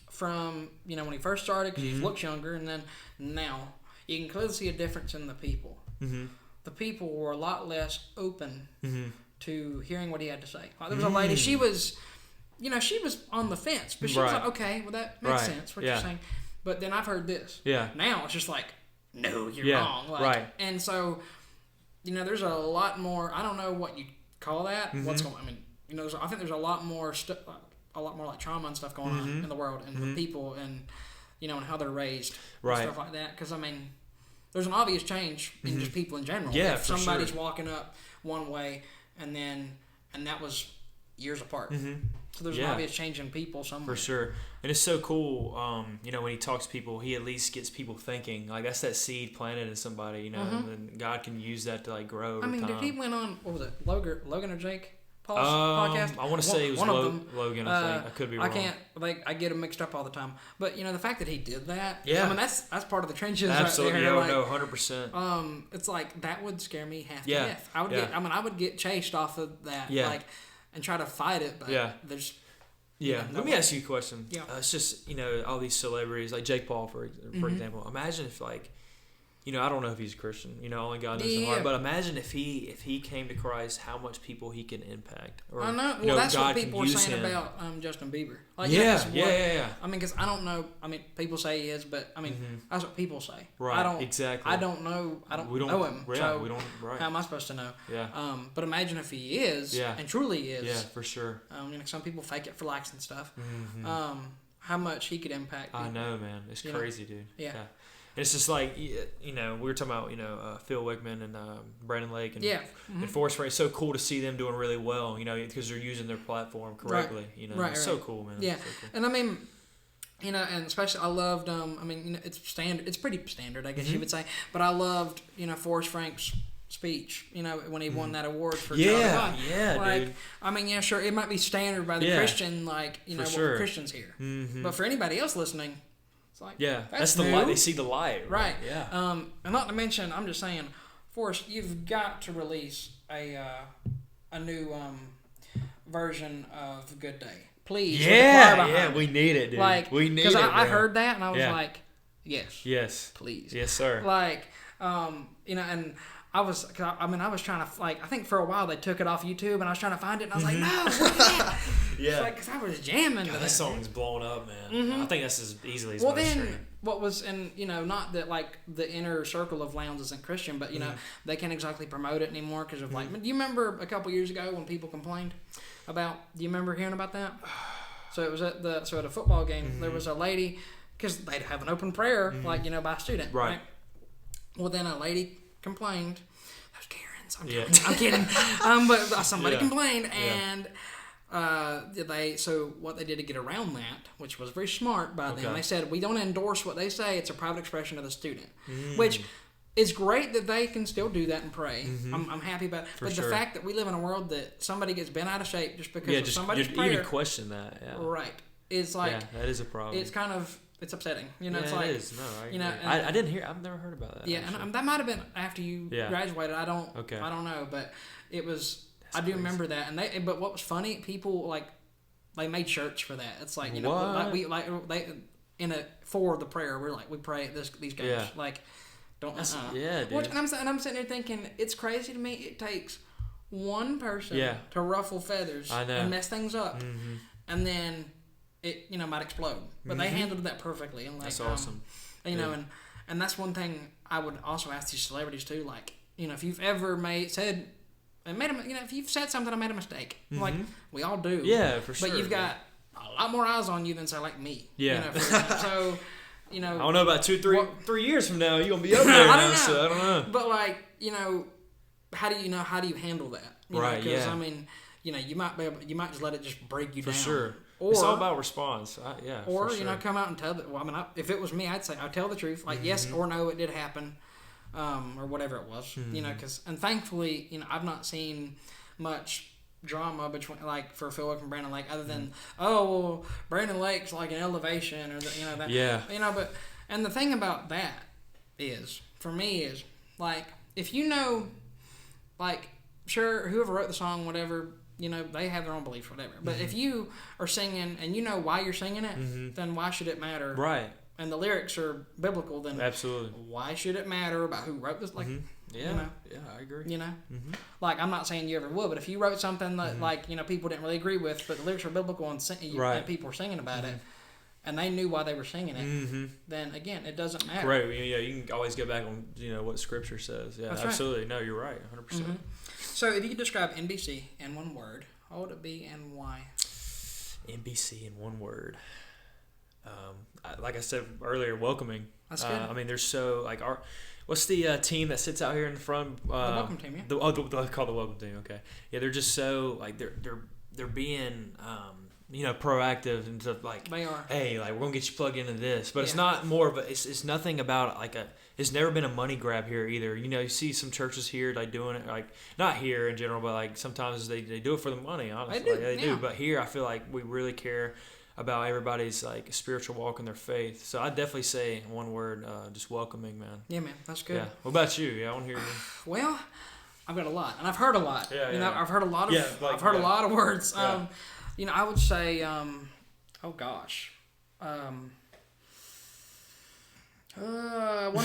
from, you know, when he first started, because he looks younger, and then now, you can clearly see a difference in the people. The people were a lot less open to hearing what he had to say. Like, there was a lady, she was on the fence, but she was like, okay, well, that makes sense, what you're saying. But then I've heard this. Yeah. Now it's just like, no, you're wrong. Like, and so, you know, there's a lot more, I don't know what you call that, what's going on. I mean, you know, I think there's a lot more like trauma and stuff going on in the world and with people and, you know, and how they're raised and stuff like that. Because, I mean, there's an obvious change in just people in general. Yeah, if somebody's walking up one way and that was years apart. So there's an obvious change in people somewhere. For sure. And it's so cool, you know, when he talks to people, he at least gets people thinking. Like, that's that seed planted in somebody, you know, and then God can use that to, like, grow over time. Did he went on, what was it, Logan or Jake Paul's podcast? I want to say it was Logan, I think. I could be wrong. I get them mixed up all the time. But, you know, the fact that he did that, yeah. I mean, that's part of the trenches Absolutely. right there. No, 100%. It's like, that would scare me half to death. I would get chased off of that. Yeah. Like, and try to fight it, but there's... Yeah, let me ask you a question. Yeah. It's just, you know, all these celebrities, like Jake Paul, for example. Imagine if, like, you know, I don't know if he's a Christian. You know, only God knows the heart. But imagine if he came to Christ, how much people he can impact. Or, I know. You know, that's God what people are saying him. about Justin Bieber. Like, Yeah. I mean, because I don't know. I mean, people say he is, but I mean, that's what people say. Right. I don't exactly. I don't know. We don't know him. Yeah. So we don't. Right. how am I supposed to know? Yeah. But imagine if he is. Yeah. And truly is. Yeah, for sure. You know, some people fake it for likes and stuff. How much he could impact people. I know, man. It's crazy, dude. Yeah. And it's just like, you know, we were talking about, you know, Phil Wickman and Brandon Lake and, and Forrest Frank. It's so cool to see them doing really well, you know, because they're using their platform correctly. You know, it's so cool, man. Yeah. So cool. And I mean, you know, and especially I loved, I mean, you know, it's pretty standard, I guess you would say, but I loved, you know, Forrest Frank's speech, you know, when he won that award for Charlie Bond. Like, dude. I mean, yeah, sure, it might be standard by the Christian, like, you know, what Christians hear. But for anybody else listening, it's like, that's the new. light. They see the light. Right. Yeah. And not to mention, I'm just saying, Forrest, you've got to release a new version of Good Day. Please. Yeah, we need it, dude. Like, we need it. Because I heard that and I was like, yes. Yes. Please. Yes, sir. Like, you know, and I was trying to, like, I think for a while they took it off YouTube and I was trying to find it and I was like, no, yeah. Like, because I was jamming. God, that song's blowing up, man. I think that's as easily as what was, and, you know, not that, like, the inner circle of Lowndes isn't Christian, but, you know, they can't exactly promote it anymore because of, like, do you remember a couple years ago when people complained about, do you remember hearing about that? So it was at a football game, there was a lady, because they'd have an open prayer, like, you know, by a student, right? Well, then a lady complained. Those Karens. I'm kidding. But somebody complained, and what they did to get around that, which was very smart by them, they said, we don't endorse what they say. It's a private expression of the student, which is great that they can still do that and pray. I'm happy about it. But the fact that we live in a world that somebody gets bent out of shape just because of somebody's prayer. You even question that. Yeah. Right. It's like, that is a problem. It's kind of, it's upsetting. You know, it's it like, is. No, you know, I didn't hear. I've never heard about that. Yeah, actually. And that might have been after you graduated. I don't know, but it was. That's crazy. Remember that. And but what was funny? People like they made shirts for that. It's like, you know, for the prayer. We're like we pray at these games. Don't. Yeah, dude. And I'm sitting there thinking, it's crazy to me. It takes one person to ruffle feathers and mess things up, and then it might explode. But they handled that perfectly. And that's awesome. And that's one thing I would also ask these celebrities too. Like, if you've ever said if you've said something, I made a mistake. Like we all do. Yeah, for sure. But you've got a lot more eyes on you than say like me. Yeah. So. I don't know about 3 years from now you're gonna be up there. So I don't know. But how do you handle that? Right. Because you might just let it just break you down. For sure. Or, it's all about response. Or for sure. Come out and tell if it was me, I'd say I'd tell the truth. Like yes or no, it did happen, or whatever it was. And thankfully, I've not seen much drama between for Philip and Brandon Lake, other than Brandon Lake's like an elevation or that. Yeah. But and the thing about that is for me is if sure whoever wrote the song, whatever, they have their own beliefs, whatever. But if you are singing and you know why you're singing it, then why should it matter? Right. And the lyrics are biblical, then absolutely. Why should it matter about who wrote this? Yeah, I agree. I'm not saying you ever would, but if you wrote something that people didn't really agree with, but the lyrics are biblical and people were singing about it, and they knew why they were singing it, then again, it doesn't matter. Right. Yeah, you can always go back on what Scripture says. Yeah, that's absolutely. Right. No, you're right, 100%. So, if you could describe NBC in one word, what would it be and why? NBC in one word. Like I said earlier, welcoming. That's good. There's so what's the team that sits out here in the front? The welcome team, yeah. They call the welcome team. Okay, yeah, they're just so they're being proactive and stuff they are. Hey, we're gonna get you plugged into this, but it's not more of a. It's nothing about It's never been a money grab here either. You see some churches here doing it not here in general, but sometimes they do it for the money. Honestly, they do. But here, I feel like we really care about everybody's spiritual walk in their faith. So I'd definitely say in one word, just welcoming, man. Yeah, man, that's good. Yeah. What about you? Yeah, I want to hear you. Well, I've got a lot, and I've heard a lot. Yeah, I've heard a lot of. I've heard a lot of words. Yeah. I would say, oh gosh, one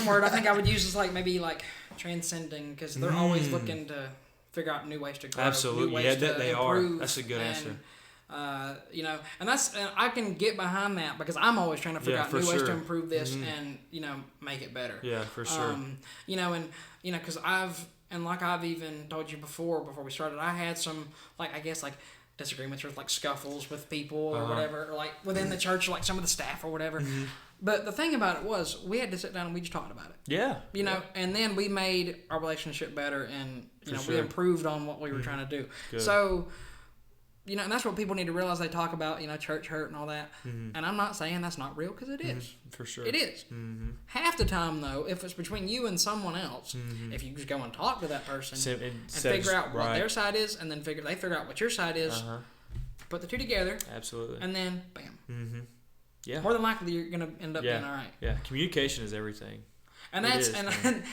word I think I would use is maybe transcending, because they're always looking to figure out new ways to grow. Absolutely, new ways to they improve, are. That's a good answer. And I can get behind that, because I'm always trying to figure out new ways to improve this and make it better. Yeah, for sure. Because I've even told you before we started, I had some disagreements or scuffles with people or whatever, or within the church, or some of the staff or whatever. But the thing about it was, we had to sit down and we just talked about it. Yeah. And then we made our relationship better, and we improved on what we were trying to do. Good. So, and that's what people need to realize. They talk about, church hurt and all that. And I'm not saying that's not real, because it is. For sure. It is. Half the time, though, if it's between you and someone else, if you just go and talk to that person and figure out what their side is, and then they figure out what your side is, put the two together. Absolutely. And then, bam. Yeah. More than likely, you're going to end up being all right. Yeah. Communication is everything. And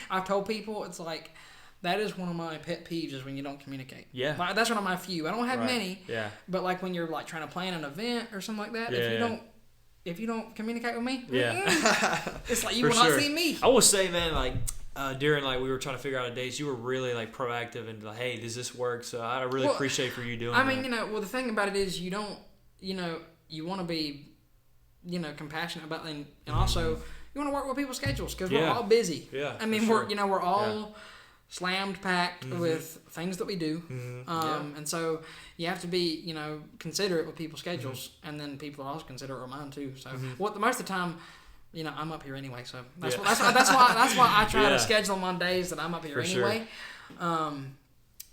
I've told people, it's that is one of my pet peeves, is when you don't communicate. Yeah. That's one of my few. I don't have many. Yeah. But when you're trying to plan an event or something like that, if you don't communicate with me, it's you will not see me. I will say, man, during we were trying to figure out a date, you were really proactive and hey, does this work? So I really appreciate for you doing that. I mean, the thing about it is, you don't, you want to be, compassionate about, and also you want to work with people's schedules, because we're all busy. Yeah. I mean, we're all slammed packed with things that we do, and so you have to be considerate with people's schedules, and then people are also considerate of mine too. So most of the time, I'm up here anyway, so that's why I try to schedule them on days that I'm up here anyway. Sure.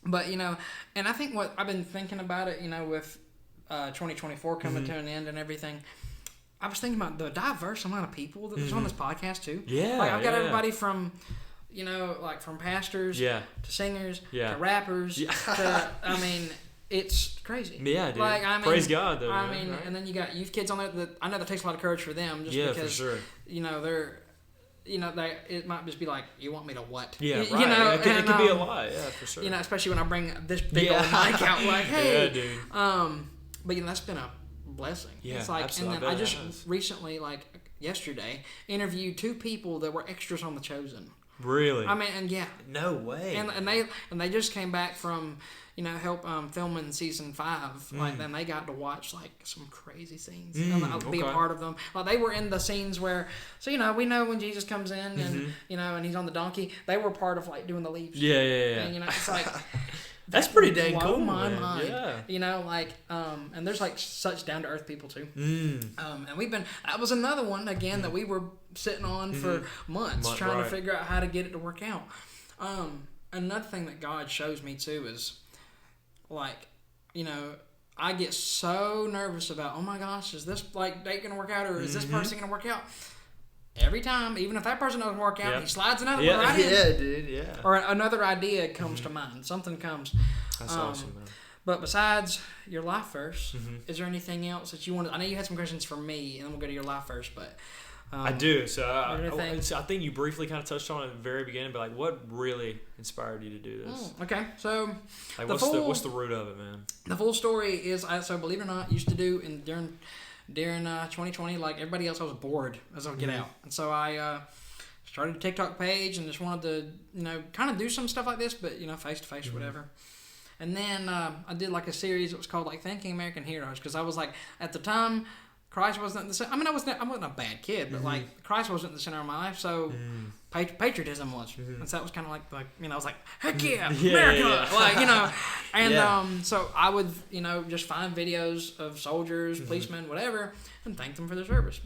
But and I think what I've been thinking about it, with 2024 coming to an end and everything, I was thinking about the diverse amount of people that was on this podcast too. Yeah, I've got everybody from from pastors to singers to rappers to, it's crazy. Yeah, dude. Praise God, though. Right? And then you got youth kids on there that I know that takes a lot of courage for them, just because, for sure. They're, it might just be you want me to what? Yeah, right. It could be a lot. Yeah, for sure. Especially when I bring this big old mic out, hey. Yeah, dude. But that's been a blessing. Yeah, it's absolutely. And then I just recently, yesterday, interviewed 2 people that were extras on The Chosen. Really? I mean, and yeah. No way. And they just came back from, help filming season 5. Like, then they got to watch like some crazy scenes and I'll be a part of them. Like, they were in the scenes where, so we know when Jesus comes in and and he's on the donkey. They were part of like doing the leaves. Yeah. And it's like that's pretty dang cool. My man. mind. Yeah. And there's like such down to earth people too. And that was another one again that we were sitting on for months trying to figure out how to get it to work out. Another thing that God shows me too is, like, I get so nervous about, oh my gosh, is this like date gonna work out, or is this person gonna work out? Every time, even if that person doesn't work out, he slides another one right in. Yeah, dude, yeah. Or another idea comes to mind. Something comes. That's awesome, man. But besides your life verse, is there anything else that you wanted? I know you had some questions for me, and then we'll go to your life verse, but... I do. So I think you briefly kind of touched on it at the very beginning, but like, what really inspired you to do this? Okay, so like, what's the root of it, man? The full story is, so believe it or not, used to do during 2020, like everybody else, I was bored as I would get out, and so I started a TikTok page and just wanted to kind of do some stuff like this, but face to face, whatever. And then I did like a series that was called like Thanking American Heroes, because I was like, at the time, Christ wasn't the center. I mean, I wasn't a bad kid, but like Christ wasn't the center of my life, so patriotism was, and so that was kind of like I was like, heck yeah, America, like and so I would just find videos of soldiers, policemen, whatever, and thank them for their service.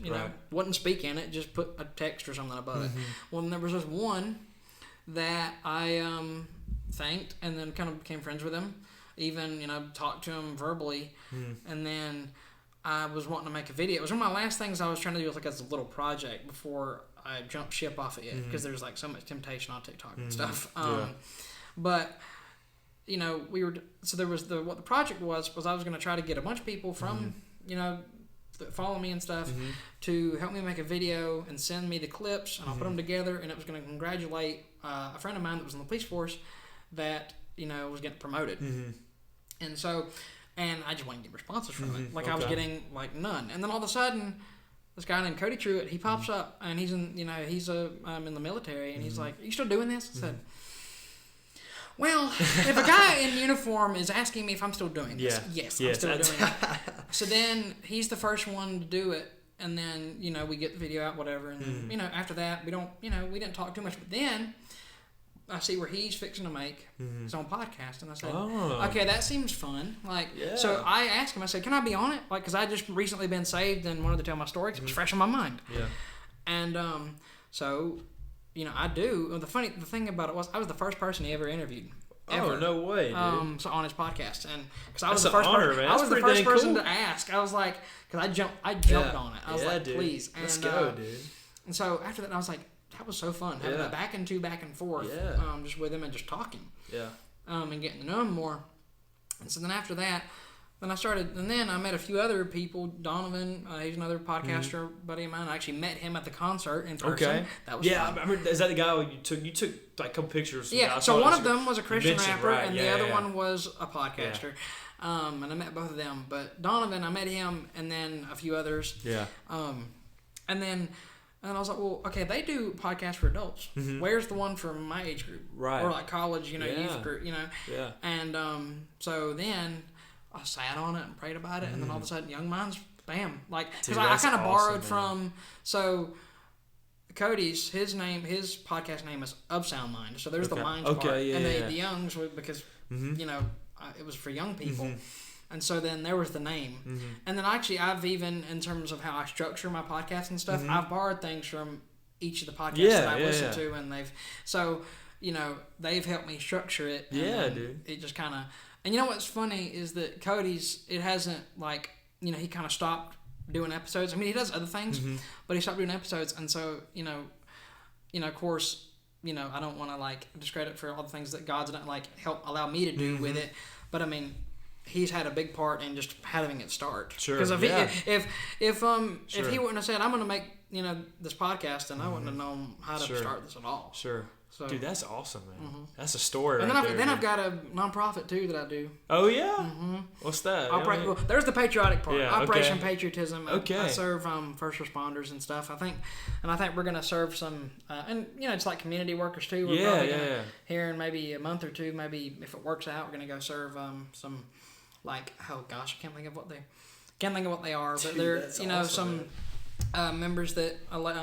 Wouldn't speak in it, just put a text or something above it. Well, there was this one that I thanked, and then kind of became friends with him, even talked to him verbally, and then I was wanting to make a video. It was one of my last things I was trying to do as a little project before I jumped ship off of it, because there's like so much temptation on TikTok and stuff. But there was what the project was I was going to try to get a bunch of people from that follow me and stuff to help me make a video and send me the clips, and I'll put them together, and it was going to congratulate a friend of mine that was in the police force that was getting promoted, and so. And I just wasn't getting responses from it. Like, I was getting, like, none. And then all of a sudden, this guy named Cody Truitt, he pops up, and he's in, he's in the military, and he's like, "Are you still doing this?" I said, well, if a guy in uniform is asking me if I'm still doing this, yes, I'm still doing it. So then, he's the first one to do it, and then, we get the video out, whatever, and then, after that, we don't, we didn't talk too much, but then... I see where he's fixing to make his own podcast, and I said, okay, that seems fun. So I asked him, I said, can I be on it? Like, because I just recently been saved and wanted to tell my story because it was fresh in my mind. Yeah. And so, I do. The thing about it was, I was the first person he ever interviewed. Ever. Oh, no way, dude. So on his podcast, and because I was the first person, I was the first person to ask. I was like, because I jumped on it. I was like, dude. please, let's go, dude. And so after that, I was like, that was so fun, having a back and forth, just with him and just talking, and getting to know him more. And so then after that, then I met a few other people. Donovan, he's another podcaster buddy of mine. I actually met him at the concert in person. Okay. That was fun. I remember, is that the guy you took like a couple pictures? Yeah. So one of them was a Christian rapper, and the other one was a podcaster. Yeah. And I met both of them. But Donovan, I met him, and then a few others. Yeah. And I was like, well, okay, they do podcasts for adults. Where's the one for my age group? Right. Or like college, youth group, Yeah. And so then I sat on it and prayed about it, and then all of a sudden, Young Minds, bam. Like, because I kind of borrowed from, so Cody's, his podcast name is Of Sound Mind. So there's the Minds part. Yeah, and the Youngs, because, it was for young people. And so then there was the name. And then actually I've even, in terms of how I structure my podcast and stuff, I've borrowed things from each of the podcasts that I've listened to, and they've helped me structure it. And dude. It just kind of, and what's funny is that Cody's, it hasn't like, he kind of stopped doing episodes. I mean, he does other things, but he stopped doing episodes. And so, of course, I don't want to like discredit for all the things that God's done, like help allow me to do with it. But I mean, he's had a big part in just having it start. Sure. Because if he wouldn't have said, I'm going to make this podcast, then I wouldn't have known how to start this at all. Sure. So, dude, that's awesome, man. That's a story. And right then there, I've got a nonprofit too that I do. Oh yeah. What's that? Well, there's the patriotic part. Yeah, Operation okay. Patriotism. Okay. I serve first responders and stuff. I think we're gonna serve some, and it's like community workers too. We're probably gonna, here in maybe a month or two, maybe if it works out, we're gonna go serve some, like, oh gosh, I can't think of what they are, but they're some members that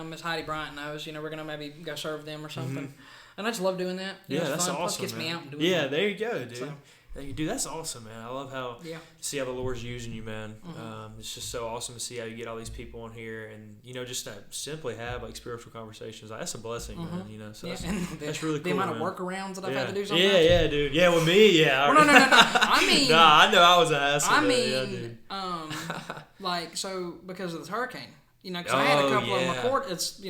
Miss Heidi Bryant knows. We're gonna maybe go serve them or something. And I just love doing that. That's fun. awesome. Plus gets man. me out and doing Yeah, that. there you go, dude. So, Dude, that's awesome, man. I love how see how the Lord's using you, man. It's just so awesome to see how you get all these people on here, and just to simply have like spiritual conversations. Like, that's a blessing, man. So that's really cool. The amount of man. workarounds that I've had to do sometimes. Yeah, dude. Yeah, with me, yeah. Well, no. I mean, I know I was an asshole. I mean, yeah, dude. like, so because of this hurricane, because I had a couple of them record. It's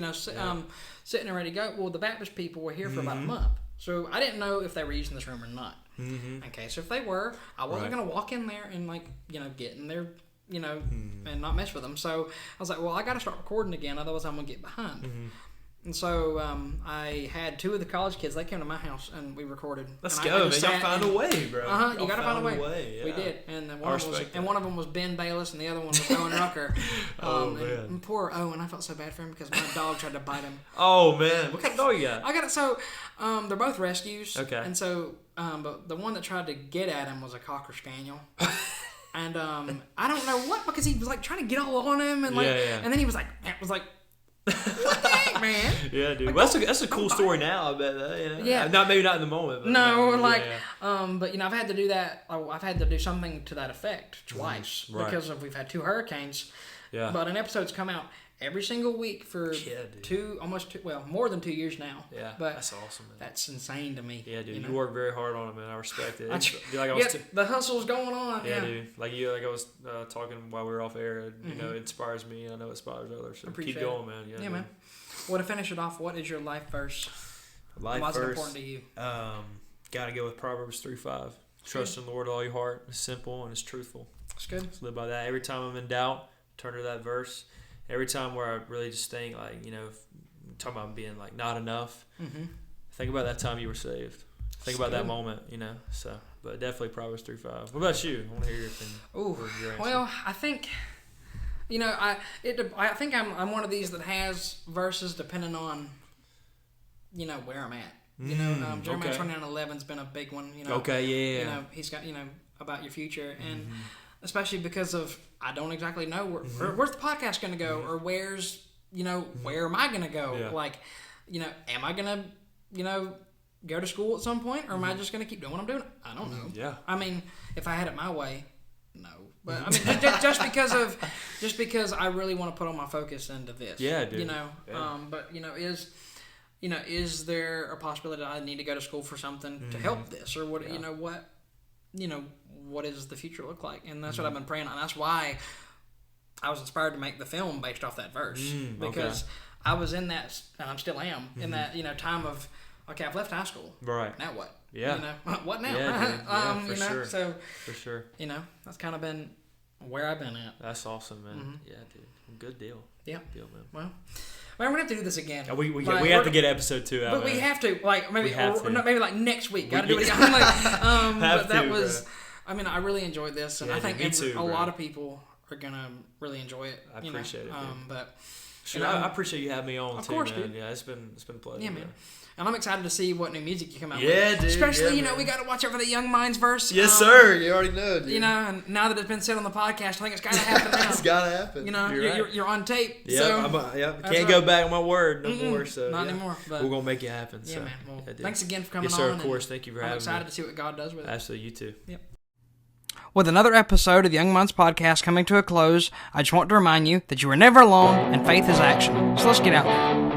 sitting and ready to go. Well, the Baptist people were here for about a month, so I didn't know if they were using this room or not. Okay, so if they were, I wasn't gonna walk in there and get in there, and not mess with them. So I was like, well, I got to start recording again, otherwise I'm gonna get behind. And so I had two of the college kids. They came to my house and we recorded. Let's go, man! Y'all found a way, bro. You gotta find a way. Yeah. We did, and one of them was Ben Bayless, and the other one was Owen Rucker. Man! And poor Owen, I felt so bad for him because my dog tried to bite him. Oh man! What kind of dog you got? I got it. So they're both rescues. Okay. And so, but the one that tried to get at him was a Cocker Spaniel. And I don't know what, because he was like trying to get all on him, and and then he was like, what the heck, man? Yeah, dude. Well, that's a cool story now, I bet. Yeah. Maybe not in the moment. But but I've had to do that. I've had to do something to that effect twice because we've had two hurricanes. Yeah. But an episode's come out every single week for more than 2 years now. Yeah, but that's awesome, man. That's insane to me. Yeah, dude. You work very hard on it, man. I respect it. The hustle's going on. Yeah, dude. Like I was talking while we were off air. It inspires me, and I know it inspires others. So keep going, man. Yeah, man. Well, to finish it off, what is your life verse? Why is it important to you? Got to go with Proverbs 3:5. Trust in the Lord with all your heart. It's simple and it's truthful. That's good. Let's live by that. Every time I'm in doubt, turn to that verse. Every time where I really just think, like, talking about being like not enough, think about that time you were saved. Think about that moment, So, but definitely Proverbs 3:5. What about you? I want to hear your opinion. Well, I think, I think I'm one of these that has verses depending on, where I'm at. Jeremiah 29:11's been a big one. Okay, yeah. He's got about your future, and especially because of I don't exactly know where's the podcast going to go, or where's where am I going to go? Yeah. Like, am I going to go to school at some point, or am I just going to keep doing what I'm doing? I don't know. Yeah. I mean, if I had it my way, no. But I mean, just because I really want to put all my focus into this. Yeah, dude. But is there a possibility that I need to go to school for something to help this, or what? What does the future look like? And that's what I've been praying on. That's why I was inspired to make the film based off that verse, because I was in that, and I still am in that time of, okay, I've left high school. Right. Now what? Yeah. What now? Yeah, for sure. So for sure. That's kind of been where I've been at. That's awesome, man. Yeah, dude. Good deal. Yeah. Good deal, man. Well, we're gonna have to do this again. We have to get episode 2 out. But we have to, like, maybe like next week. Got to do it again. But that was. Bro. I mean, I really enjoyed this, and I think a lot of people are gonna really enjoy it. I appreciate it. But I appreciate you having me on. Of course, man. Dude. Yeah, it's been a pleasure. Yeah, man. And I'm excited to see what new music you come out with. Yeah, dude. Especially, we got to watch out for the Young Minds verse. Yes, sir. You already know, dude. And now that it's been said on the podcast, I think it's got to happen now. It's got to happen. You're on tape. Yeah, so can't go back on my word no more. So not anymore. But we're gonna make it happen. Yeah, so. man. Well, thanks again for coming on. Yes, sir. Of course. Thank you for having me. I'm excited to see what God does with it. Absolutely, you too. Yep. With another episode of the Young Minds Podcast coming to a close, I just want to remind you that you are never alone and faith is action. So let's get out there.